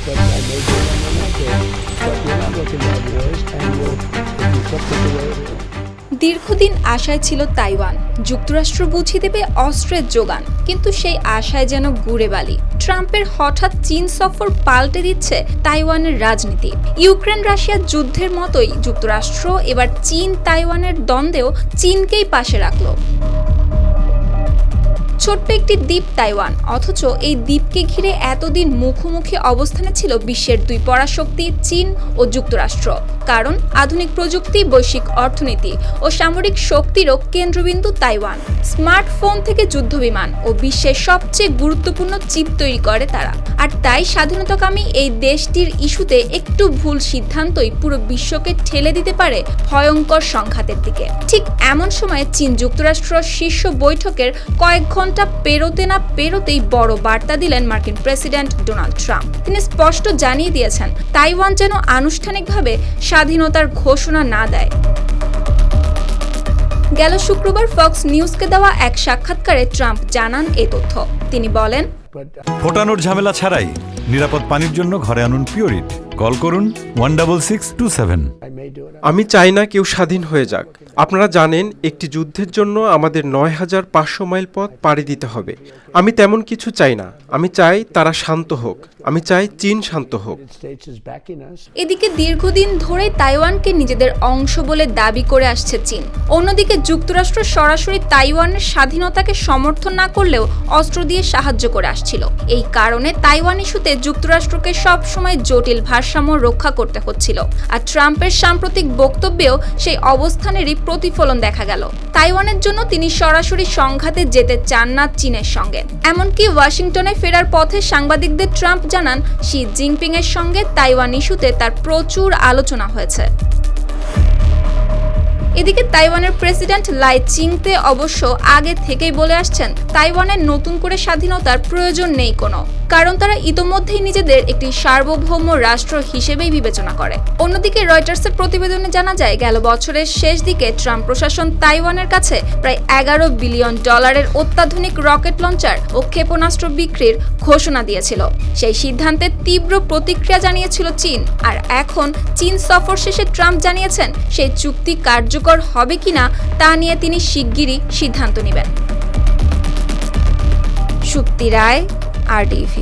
but I may do it on my day. But we're not looking to have wars, and we'll keep it the way it is. দীর্ঘদিন আশায় ছিল Taiwan, যুক্তরাষ্ট্র বুঝিয়ে দেবে অস্ত্রের যোগান, কিন্তু সেই আশায় যেন গুড়ে বালি। ট্রাম্পের হঠাৎ চীন সফর পাল্টে দিচ্ছে তাইওয়ানের রাজনীতি। ইউক্রেন রাশিয়ার যুদ্ধের মতোই যুক্তরাষ্ট্র এবার চীন তাইওয়ানের দ্বন্দ্বেও চীনকেই পাশে রাখলো। ছোট্ট একটি দ্বীপ তাইওয়ান, অথচ এই দ্বীপকে ঘিরে এতদিন মুখোমুখি অবস্থানে ছিল বিশ্বের দুই পরাশক্তি চীন ও যুক্তরাষ্ট্র। কারণ আধুনিক প্রযুক্তি, বৈশ্বিক অর্থনীতি ও সামরিক শক্তিরও কেন্দ্রবিন্দু তাইওয়ান। স্মার্টফোন থেকে যুদ্ধবিমান ও বিশ্বের সবচেয়ে গুরুত্বপূর্ণ চিপ তৈরি করে তারা। আর তাই স্বাধীনতাকামী এই দেশটির ইস্যুতে একটু ভুল সিদ্ধান্তই পুরো বিশ্বকে ঠেলে দিতে পারে ভয়ঙ্কর সংঘাতের দিকে। ঠিক এমন সময়ে চীন যুক্তরাষ্ট্র শীর্ষ বৈঠকের কয়েক ঘন্টা পেরোতে না পেরোতেই বড় বার্তা দিলেন মার্কিন প্রেসিডেন্ট ডোনাল্ড ট্রাম্প। তিনি স্পষ্ট জানিয়ে দিয়েছেন তাইওয়ান যেন আনুষ্ঠানিকভাবে স্বাধীনতার ঘোষণা না দেয়। গেল শুক্রবার ফক্স নিউজকে দেওয়া এক সাক্ষাৎকারে ট্রাম্প জানান এই তথ্য। তিনি বলেন, ফোটানোর ঝামেলা ছাড়াই নিরাপদ পানির জন্য ঘরে আনুন পিওরিট। কল করুন 16627। আমি চাই না কেউ স্বাধীন হয়ে যাক। আপনারা জানেন, একটি যুদ্ধের জন্য আমাদের ৯৫০০ মাইল পথ পাড়ি দিতে হবে। আমি তেমন কিছু চাই না। আমি চাই তারা শান্ত হোক। আমি চাই চীন শান্ত হোক। এদিকে দীর্ঘদিন ধরে তাইওয়ানকে নিজেদের অংশ বলে দাবি করে আসছে চীন। অন্যদিকে যুক্তরাষ্ট্র সরাসরি তাইওয়ানের স্বাধীনতাকে সমর্থন না করলেও অস্ত্র দিয়ে সাহায্য করে আসছিল। এই কারণে তাইওয়ান ইস্যুতে যুক্তরাষ্ট্রকে সবসময় জটিল ভারসাম্য রক্ষা করতে হচ্ছিল। আর ট্রাম্পের সাম্প্রতিক বক্তব্যেও সেই অবস্থানেরই প্রতিফলন দেখা গেল। তাইওয়ানের জন্য তিনি সরাসরি সংঘাতে যেতে চান না চীনের সঙ্গে। এমনকি ওয়াশিংটনে ফেরার পথে সাংবাদিকদের ট্রাম্প জানান শি জিনপিং এর সঙ্গে তাইওয়ান ইস্যুতে তার প্রচুর আলোচনা হয়েছে। এদিকে তাইওয়ানের প্রেসিডেন্ট লাই চিংতে অবশ্য আগে থেকেই বলে আসছেন তাইওয়ানের নতুন করে স্বাধীনতার প্রয়োজন নেই কোনো, কারণ তারা ইতোমধ্যেই নিজেদের একটি সার্বভৌম রাষ্ট্র হিসেবেই বিবেচনা করে। অন্যদিকে রয়টার্সের প্রতিবেদনে জানা যায়, গেল বছরের শেষ দিকে ট্রাম্প প্রশাসন তাইওয়ানের কাছে প্রায় $11 বিলিয়ন অত্যাধুনিক রকেট লঞ্চার ও ক্ষেপণাস্ত্র বিক্রির ঘোষণা দিয়েছিল। সেই সিদ্ধান্তে তীব্র প্রতিক্রিয়া জানিয়েছিল চীন। আর এখন চীন সফর শেষে ট্রাম্প জানিয়েছেন সেই চুক্তি কার্যকর হবে কিনা তা নিয়ে তিনি শিগগিরই সিদ্ধান্ত নেবেন। সুপ্তি রায়, RTV।